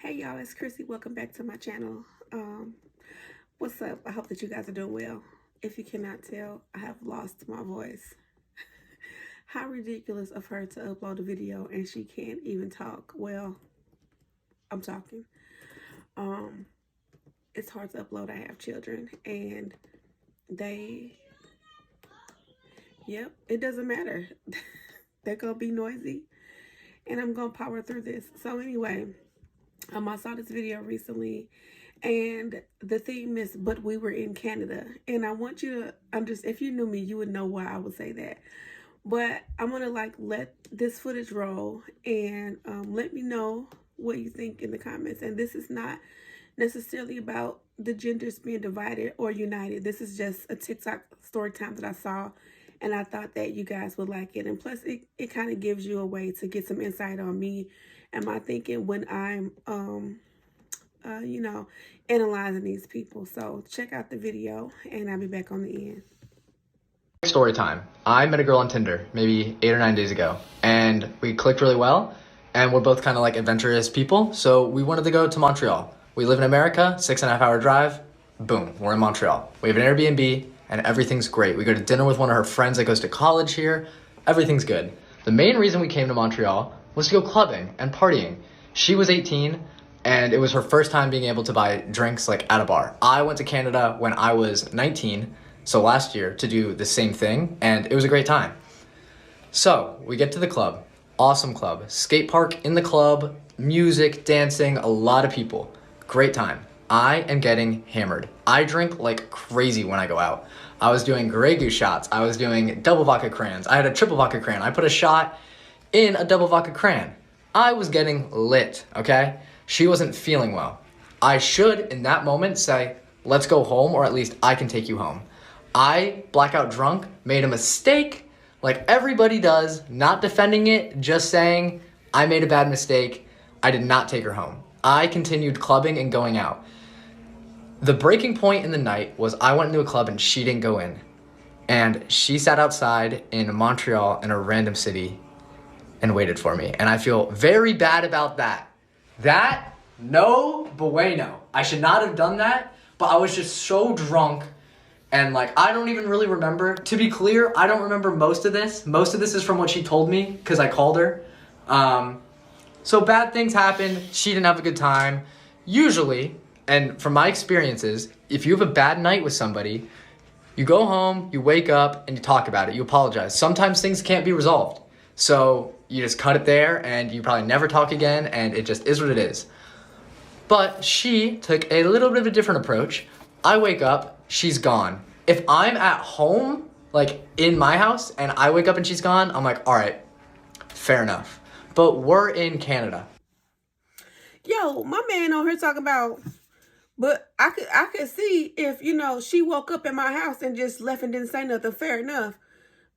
Hey y'all, it's Chrissy. Welcome back to my channel. What's up? I hope that you guys are doing well. If you cannot tell, I have lost my voice. How ridiculous of her to upload a video and she can't even talk. Well, I'm talking. It's hard to upload. I have children and yep, it doesn't matter. They're gonna be noisy and I'm gonna power through this. So anyway, I saw this video recently and the theme is, but we were in Canada. And I want you to understand, if you knew me, you would know why I would say that. But I'm gonna let this footage roll and let me know what you think in the comments. And this is not necessarily about the genders being divided or united. This is just a TikTok story time that I saw and I thought that you guys would like it. And plus it kind of gives you a way to get some insight on me and my thinking when I'm analyzing these people. So check out the video and I'll be back on the end. Story time. I met a girl on Tinder maybe 8 or 9 days ago and we clicked really well and we're both kind of like adventurous people. So we wanted to go to Montreal. We live in America, 6.5 hour drive. Boom, we're in Montreal. We have an Airbnb and everything's great. We go to dinner with one of her friends that goes to college here. Everything's good. The main reason we came to Montreal was to go clubbing and partying. She was 18 and it was her first time being able to buy drinks like at a bar. I went to Canada when I was 19, so last year, to do the same thing, and it was a great time. So we get to the club, awesome club, skate park in the club, music, dancing, a lot of people, great time. I am getting hammered. I drink like crazy when I go out. I was doing Grey Goose shots. I was doing double vodka crayons. I had a triple vodka crayon. I put a shot in a double vodka crayon. I was getting lit, okay? She wasn't feeling well. I should, in that moment, say, let's go home, or at least I can take you home. I, blackout drunk, made a mistake like everybody does, not defending it, just saying, I made a bad mistake. I did not take her home. I continued clubbing and going out. The breaking point in the night was I went into a club and she didn't go in. And she sat outside in Montreal in a random city and waited for me. And I feel very bad about that. No bueno. I should not have done that, but I was just so drunk and like, I don't even really remember. To be clear, I don't remember most of this. Most of this is from what she told me because I called her. So bad things happened. She didn't have a good time. Usually, and from my experiences, if you have a bad night with somebody, you go home, you wake up, and you talk about it. You apologize. Sometimes things can't be resolved. So you just cut it there, and you probably never talk again, and it just is what it is. But she took a little bit of a different approach. I wake up, she's gone. If I'm at home, like in my house, and I wake up and she's gone, I'm like, all right, fair enough. But we're in Canada. Yo, my man on here talking about, but I could see if, she woke up in my house and just left and didn't say nothing, fair enough.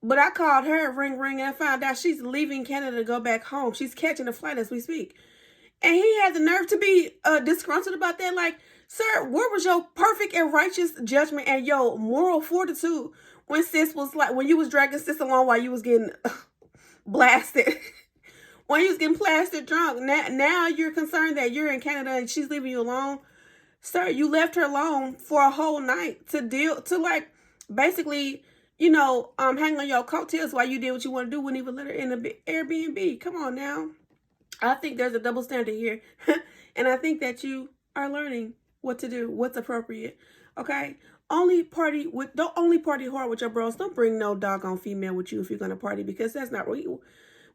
But I called her, ring, and found out she's leaving Canada to go back home. She's catching a flight as we speak. And he has the nerve to be disgruntled about that. Like, sir, where was your perfect and righteous judgment and your moral fortitude when sis was like, when you was dragging sis along while you was getting blasted? When you was getting plastered drunk. Now you're concerned that you're in Canada and she's leaving you alone. Sir, you left her alone for a whole night to basically, hang on your coattails while you did what you want to do, wouldn't even let her in the Airbnb. Come on now. I think there's a double standard here. And I think that you are learning what to do, what's appropriate. Okay? Don't only party hard with your bros. Don't bring no doggone female with you if you're going to party, because that's not real.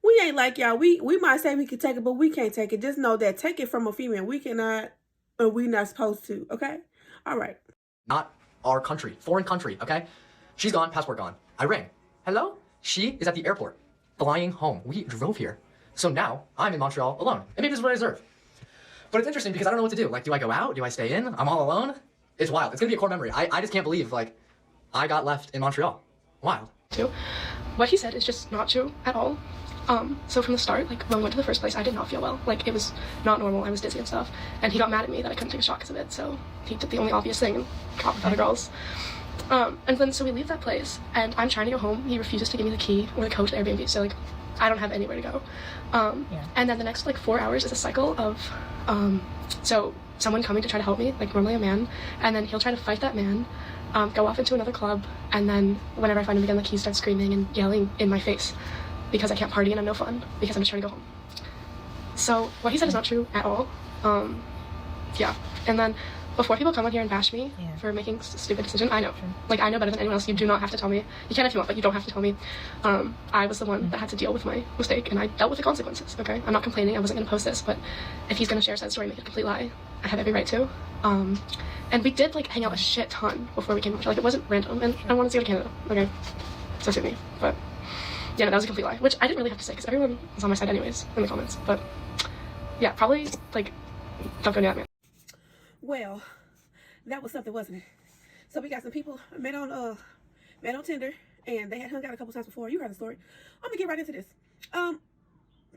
We ain't like y'all. We might say we can take it, but we can't take it. Just know that take it from a female. We cannot, or we not supposed to. Okay? All right. Not our country. Foreign country, okay? She's gone, passport gone. I rang. Hello? She is at the airport, flying home. We drove here. So now I'm in Montreal alone. And maybe this is what I deserve. But it's interesting because I don't know what to do. Like, do I go out? Do I stay in? I'm all alone? It's wild. It's gonna be a core memory. I just can't believe, like, I got left in Montreal. Wild. What he said is just not true at all. So from the start, like, when we went to the first place, I did not feel well. Like, it was not normal. I was dizzy and stuff. And he got mad at me that I couldn't take a shot because of it. So he did the only obvious thing and got with other girls. And then, so we leave that place, and I'm trying to go home. He refuses to give me the key or the code to Airbnb. So, like, I don't have anywhere to go. And then the next, 4 hours is a cycle of So someone coming to try to help me, like normally a man, and then he'll try to fight that man, go off into another club, and then whenever I find him again, like he starts screaming and yelling in my face because I can't party and I'm no fun because I'm just trying to go home. So what he said is not true at all. Yeah. And then before people come on here and bash me for making stupid decisions, I know. Like, I know better than anyone else. You do not have to tell me. You can if you want, but you don't have to tell me. I was the one that had to deal with my mistake, and I dealt with the consequences, okay? I'm not complaining. I wasn't going to post this, but if he's going to share said story and make it a complete lie, I have every right to. And we did, like, hang out a shit ton before we came to Montreal. Like, it wasn't random, and I wanted to go to Canada, okay? So sue me. But, yeah, no, that was a complete lie, which I didn't really have to say, because everyone was on my side anyways in the comments. But, yeah, probably, like, don't go near that man. Well, that was something, wasn't it? So we got some people met on Tinder, and they had hung out a couple times before. You heard the story. I'm gonna get right into this.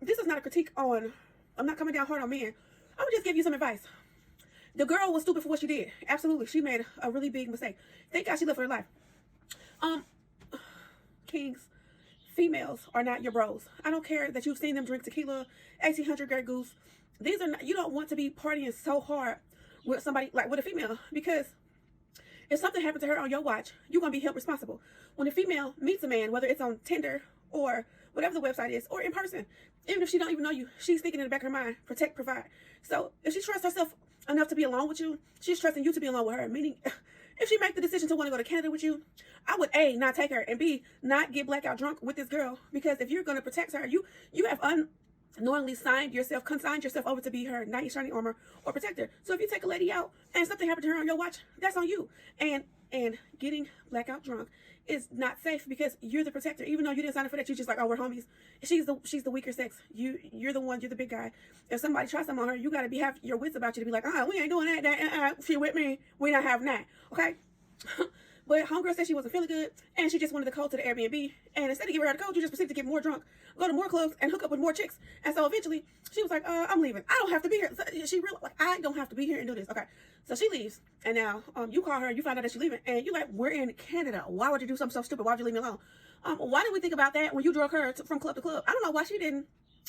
This is not a critique on. I'm not coming down hard on men. I'm gonna just give you some advice. The girl was stupid for what she did. Absolutely, she made a really big mistake. Thank God she lived her life. Kings, females are not your bros. I don't care that you've seen them drink tequila, 1800 Grey Goose. These are not. You don't want to be partying so hard with somebody, like with a female, because if something happened to her on your watch, you're going to be held responsible. When a female meets a man, whether it's on Tinder or whatever the website is, or in person, even if she don't even know you, she's thinking in the back of her mind, protect, provide. So if she trusts herself enough to be alone with you, she's trusting you to be alone with her. Meaning, if she make the decision to want to go to Canada with you, I would A, not take her, and B, not get blackout drunk with this girl, because if you're going to protect her, you have unknowingly consigned yourself over to be her knight in shining armor or protector. So if you take a lady out and something happened to her on your watch, that's on you. And getting blackout drunk is not safe, because you're the protector. Even though you didn't sign up for that, you're just like, oh, we're homies. She's the weaker sex. You're the one. You're the big guy. If somebody tries something on her, you gotta have your wits about you to be like, we ain't doing that. She with me. We not having that. Okay. But homegirl said she wasn't feeling good, and she just wanted the code to the Airbnb. And instead of giving her the code, you just proceeded to get more drunk, go to more clubs, and hook up with more chicks. And so eventually, she was like, I'm leaving. I don't have to be here. So she realized, like, I don't have to be here and do this. Okay. So she leaves. And now you call her, you find out that she's leaving, and you're like, we're in Canada. Why would you do something so stupid? Why would you leave me alone? Why did we think about that when you drug her from club to club? I don't know why she didn't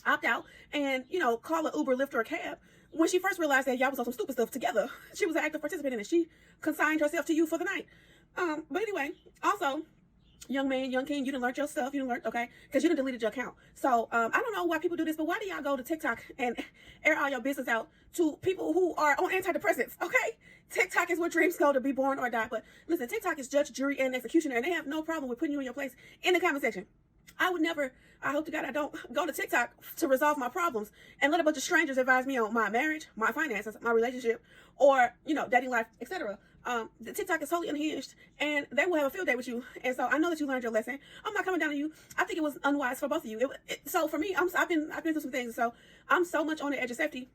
opt out and, call an Uber, Lyft, or a cab. When she first realized that y'all was on some stupid stuff together, she was an active participant in it. She consigned herself to you for the night. But anyway, also, young man, young king, you done learned your stuff. You done learned, okay? Because you done deleted your account. So, I don't know why people do this, but why do y'all go to TikTok and air all your business out to people who are on antidepressants, okay? TikTok is where dreams go to be born or die. But listen, TikTok is judge, jury, and executioner, and they have no problem with putting you in your place in the comment section. I would never, I hope to God I don't go to TikTok to resolve my problems and let a bunch of strangers advise me on my marriage, my finances, my relationship, or, dating life, etc. The TikTok is totally unhinged, and they will have a field day with you. And so I know that you learned your lesson. I'm not coming down on you. I think it was unwise for both of you. So for me, I've been through some things. So I'm so much on the edge of safety.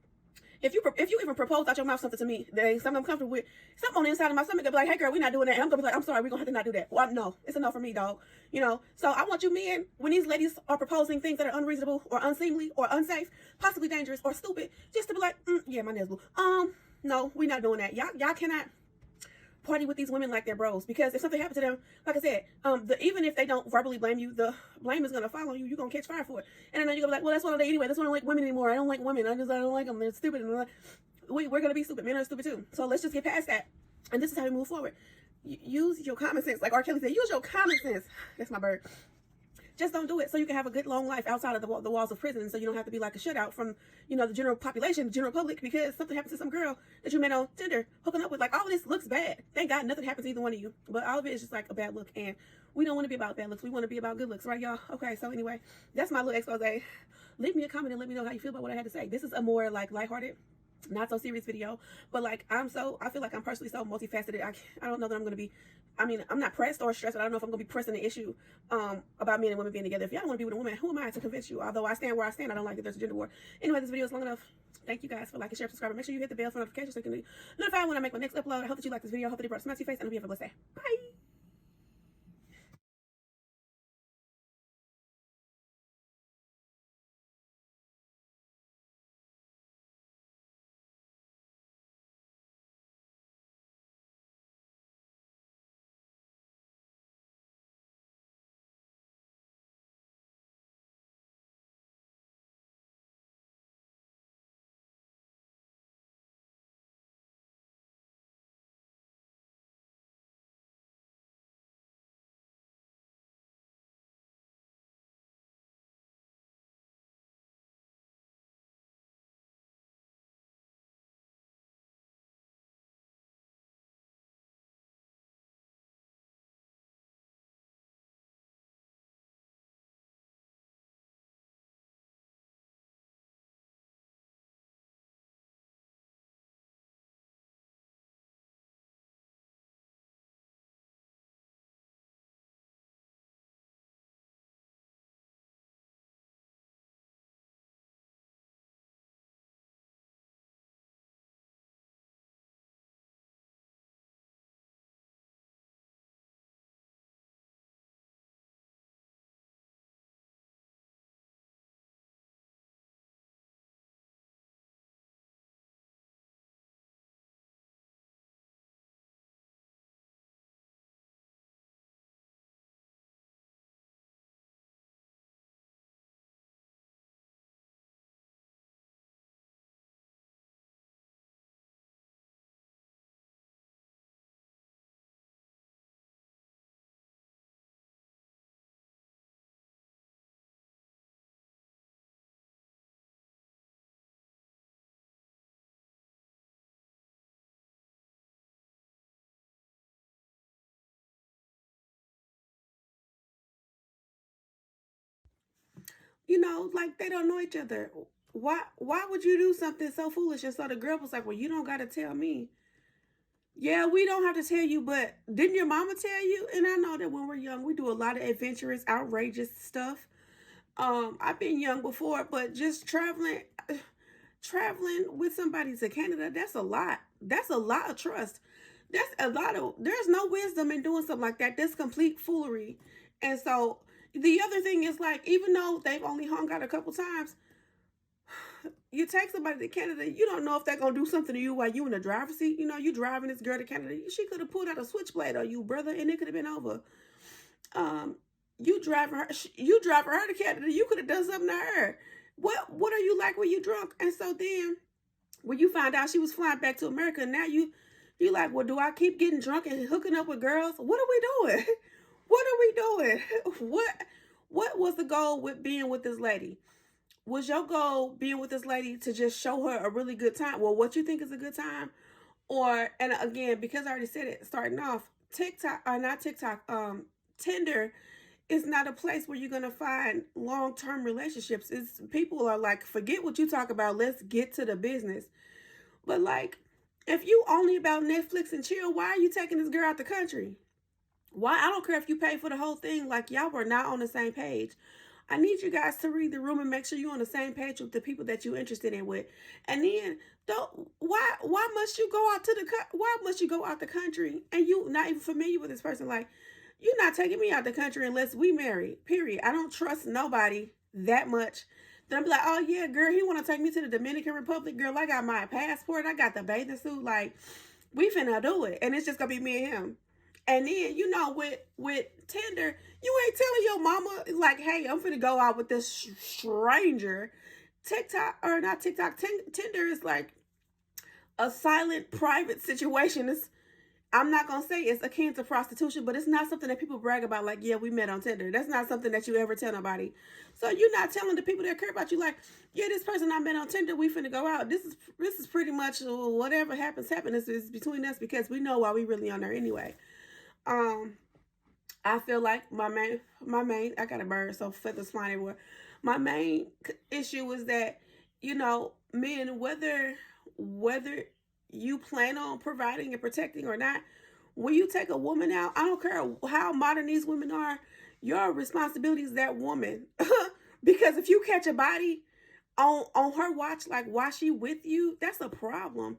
If you even propose out your mouth something to me that ain't something I'm comfortable with, something on the inside of my stomach, gonna be like, hey girl, we're not doing that. And I'm gonna be like, I'm sorry, we're gonna have to not do that. Well, no, it's a no for me, dog. So I want you men, when these ladies are proposing things that are unreasonable or unseemly or unsafe, possibly dangerous or stupid, just to be like, yeah, my nails blue. No, we're not doing that. Y'all cannot party with these women like they're bros, because if something happened to them, like I said, even if they don't verbally blame you, the blame is gonna follow you. You're gonna catch fire for it, and then you're gonna be like, well, that's what I do anyway. That's why I don't like women anymore. I don't like women. I don't like them. They're stupid. And we're gonna be stupid. Men are stupid too. So let's just get past that, and this is how we move forward. Use your common sense, like R. Kelly said. Use your common sense. That's my bird. Just don't do it, so you can have a good long life outside of the walls of prison, so you don't have to be like a shutout from, the general population, the general public, because something happened to some girl that you met on Tinder, hooking up with. Like, all of this looks bad. Thank God nothing happens to either one of you, but all of it is just like a bad look, and we don't want to be about bad looks. We want to be about good looks, right, y'all? Okay, so anyway, that's my little expose. Leave me a comment and let me know how you feel about what I had to say. This is a more like lighthearted, not so serious video, but like I feel like I'm personally so multifaceted. I don't know that I'm gonna be, I'm not pressed or stressed, but I don't know if I'm gonna be pressing the issue about men and women being together. If y'all don't want to be with a woman, who am I to convince you? Although I stand where I stand, I don't like that there's a gender war. Anyway, this video is long enough. Thank you guys for liking, sharing, subscribing. Make sure you hit the bell for notifications so you can be notified when I make my next upload. I hope that you like this video. I hope that it brought a smile to your face, and I hope you have a blessed day. Bye. You know, like they don't know each other. Why would you do something so foolish? And so the girl was like, well, you don't got to tell me. Yeah, we don't have to tell you, but didn't your mama tell you? And I know that when we're young, we do a lot of adventurous, outrageous stuff. I've been young before, but just traveling with somebody to Canada, that's a lot. That's a lot of trust. That's a lot of, there's no wisdom in doing something like that. That's complete foolery. And so the other thing is like, even though they've only hung out a couple times, you take somebody to Canada, you don't know if they're gonna do something to you while you in the driver's seat. You know, you driving this girl to Canada. She could have pulled out a switchblade on you, brother, and it could have been over. Um, you driving her to Canada. You could have done something to her. What are you like when you drunk? And so then when you find out she was flying back to America, now you like, well, do I keep getting drunk and hooking up with girls? What are we doing? What are we doing? What was the goal with being with this lady? Was your goal being with this lady to just show her a really good time? Well, what you think is a good time? Or, and again, because I already said it starting off, TikTok, or not TikTok, Tinder is not a place where you're going to find long-term relationships. It's people are like, forget what you talk about. Let's get to the business. But like, if you only about Netflix and chill, why are you taking this girl out the country? Why? I don't care if you pay for the whole thing. Like, y'all were not on the same page. I need you guys to read the room and make sure you're on the same page with the people that you're interested in with. And then don't why must you go out to why must you go out the country and you not even familiar with this person? Like, you're not taking me out the country unless we marry. Period. I don't trust nobody that much. Then I'm like, oh yeah, girl, he want to take me to the Dominican Republic. Girl, I got my passport. I got the bathing suit. Like, we finna do it. And it's just gonna be me and him. And then, you know, with Tinder, you ain't telling your mama, like, hey, I'm finna go out with this stranger. TikTok, or not TikTok, Tinder is like a silent, private situation. I'm not going to say it's akin to prostitution, but it's not something that people brag about, like, yeah, we met on Tinder. That's not something that you ever tell nobody. So you're not telling the people that care about you, like, yeah, this person I met on Tinder, we finna go out. This is pretty much whatever happens. It's between us because we know why we really on there anyway. I feel like my main, I got a bird, so feathers flying everywhere. My main issue is that, you know, men, whether you plan on providing and protecting or not, when you take a woman out, I don't care how modern these women are, your responsibility is that woman. Because if you catch a body on her watch, like while she with you, that's a problem.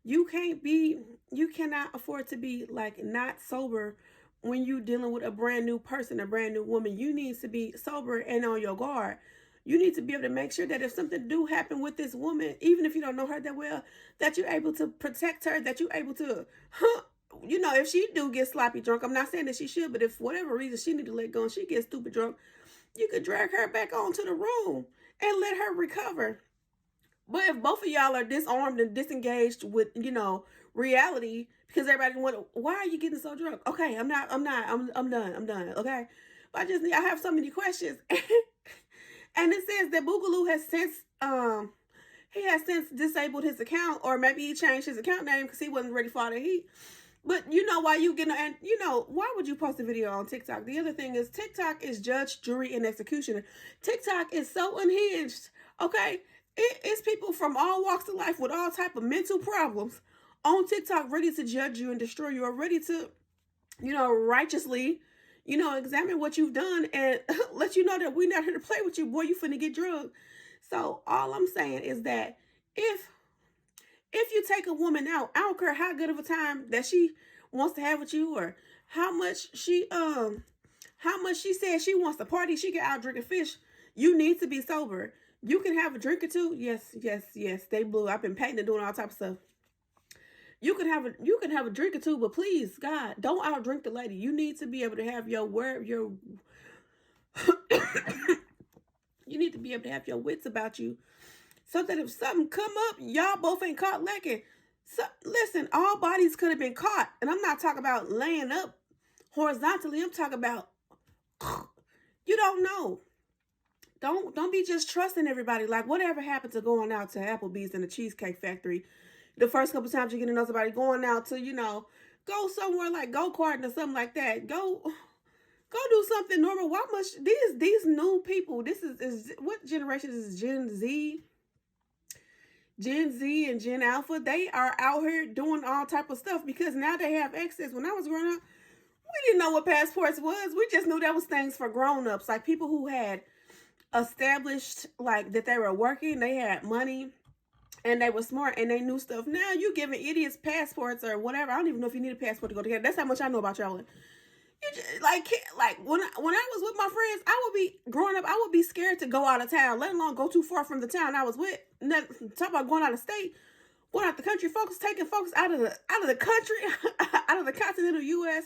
You cannot afford to be like not sober when you dealing with a brand new person, a brand new woman. You need to be sober and on your guard. You need to be able to make sure that if something do happen with this woman, even if you don't know her that well, that you're able to protect her, that you're able to, you know, if she do get sloppy drunk, I'm not saying that she should, but if for whatever reason she need to let go and she gets stupid drunk, you could drag her back onto the room and let her recover. But if both of y'all are disarmed and disengaged with, you know, reality, because everybody wonder, why are you getting so drunk? Okay, I'm done. Okay. But I have so many questions. And it says that Boogaloo has since disabled his account, or maybe he changed his account name because he wasn't ready for all the heat. But you know why you getting, and you know, why would you post a video on TikTok? The other thing is TikTok is judge, jury, and executioner. TikTok is so unhinged. Okay. It's people from all walks of life with all type of mental problems on TikTok ready to judge you and destroy you, or ready to, you know, righteously, you know, examine what you've done and let you know that we're not here to play with you. Boy, you finna get drugged. So all I'm saying is that if you take a woman out, I don't care how good of a time that she wants to have with you, or how much she says she wants to party, she get out drinking fish, you need to be sober. You can have a drink or two. Yes. They blew. I've been painting and doing all type of stuff. You can have a drink or two, but please, God, don't outdrink the lady. You need to be able to have you need to be able to have your wits about you, so that if something come up, y'all both ain't caught lacking. So listen, all bodies could have been caught, and I'm not talking about laying up horizontally. I'm talking about you don't know. Don't be just trusting everybody. Like, whatever happened to going out to Applebee's and the Cheesecake Factory? The first couple times you get to know somebody, going out to, you know, go somewhere like go-karting or something like that. Go Go do something normal. Why must these new people? This is what generation is Gen Z? Gen Z and Gen Alpha, they are out here doing all type of stuff because now they have access. When I was growing up, we didn't know what passports was. We just knew that was things for grown-ups, like people who had established, like, that they were working, they had money, and they were smart, and they knew stuff. Now you giving idiots passports or whatever. I don't even know if you need a passport to go together. That's how much I know about y'all. You just, like when I was with my friends, I would be growing up. I would be scared to go out of town, let alone go too far from the town I was with. Talk about going out of state, going out the country. Folks taking folks out of the country, out of the continental U.S.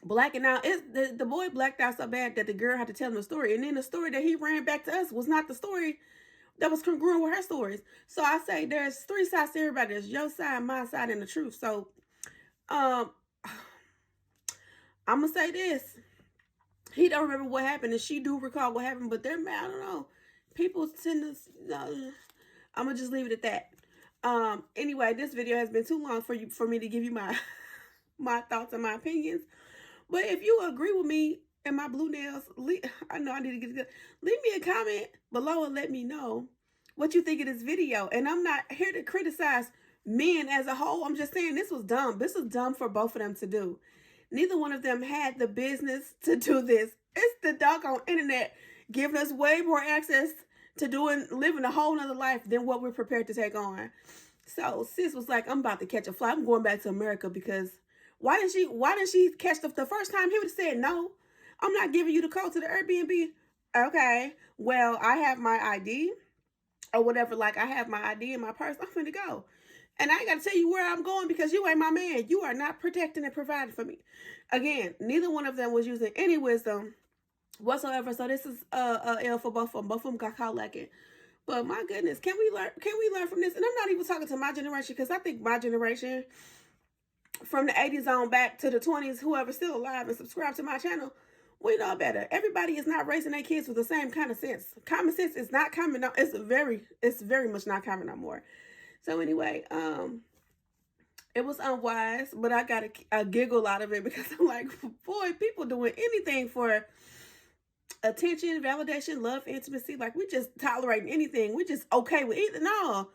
Blacking out. The boy blacked out so bad that the girl had to tell him the story, and then the story that he ran back to us was not the story that was congruent with her stories. So I say there's three sides to everybody. There's your side, my side, and the truth. So, I'm gonna say this. He don't remember what happened, and she do recall what happened, but they're mad. I don't know. People tend to. I'm gonna just leave it at that. Anyway, this video has been too long for me to give you my my thoughts and my opinions. But if you agree with me and my blue nails, I know I need to get it. Leave me a comment below and let me know what you think of this video. And I'm not here to criticize men as a whole. I'm just saying this was dumb. This was dumb for both of them to do. Neither one of them had the business to do this. It's the doggone internet giving us way more access to living a whole nother life than what we're prepared to take on. So sis was like, I'm about to catch a flight. I'm going back to America because why didn't she catch the first time? He would have said, no, I'm not giving you the code to the Airbnb. Okay, well, I have my ID or whatever. Like, I have my ID in my purse. I'm finna go. And I ain't got to tell you where I'm going because you ain't my man. You are not protecting and providing for me. Again, neither one of them was using any wisdom whatsoever. So this is a L for both of them. Both of them got caught lacking. But my goodness, can we learn from this? And I'm not even talking to my generation because I think my generation, from the 80s on back to the 20s, whoever's still alive and subscribe to my channel, we know better. Everybody is not raising their kids with the same kind of sense. Common sense is not common. It's very much not common no more. So anyway, it was unwise, but I got a giggle out of it because I'm like, boy, people doing anything for attention, validation, love, intimacy. Like, we just tolerating anything. We just okay with either. No,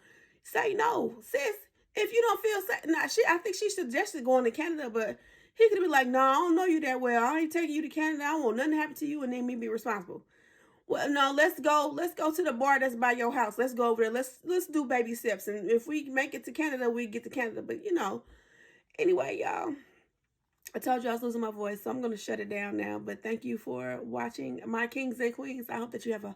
say no, sis. If you don't feel safe, I think she suggested going to Canada, but he could have been like, no, I don't know you that well. I ain't taking you to Canada. I don't want nothing to happen to you and then me be responsible. Well, no, let's go to the bar that's by your house. Let's go over there. Let's do baby steps. And if we make it to Canada, we get to Canada. But anyway, y'all, I told you I was losing my voice, so I'm going to shut it down now. But thank you for watching my kings and queens. I hope that you have a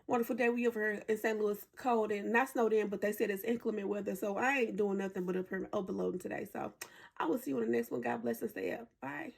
wonderful day. We over here in St. Louis, cold and not snowed in, but they said it's inclement weather. So I ain't doing nothing but overloading today. So I will see you on the next one. God bless and stay up. Bye.